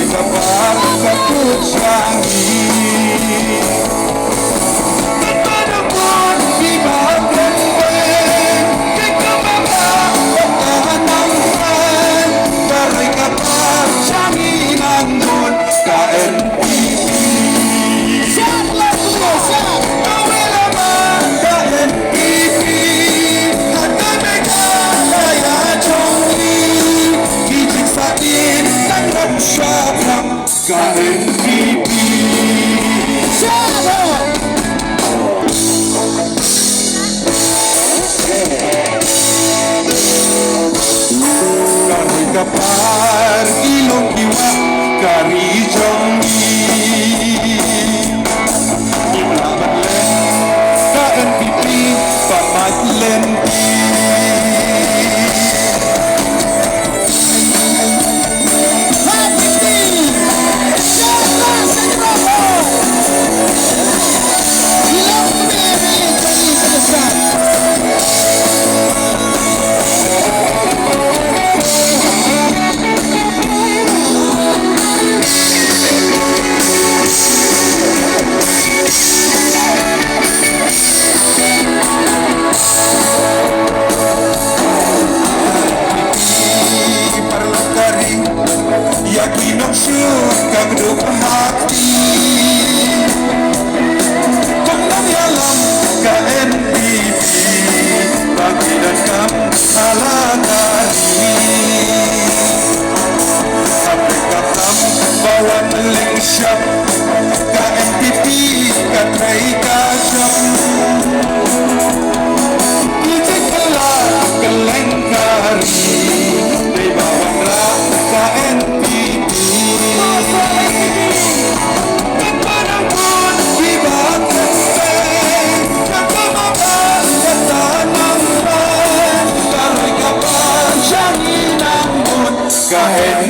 kapag kaputsyangi Kepanapun di bagian pen Kekamabang pagkatangan Baray kapag syangi nandun KNPP Siap lagu siap Kawin naman KNPP Hati megaya chonggi Kijik satin tanggap syakram KNPP Siap Kari kapar ilong iwa Kari chonggi Ibrabat len KNPP Pamat len Yakin ang syuka geduk hati Kung nanyalam KNPP Bagi dan kam halagari Sampai katam bawa meling syap KNPP katrai kajam Kijik kelak kelengkari Di bawang lah KNPP Kepanapun di bagian pen Kekamabang pagkatangan Baray kapag syangi nandun KNPP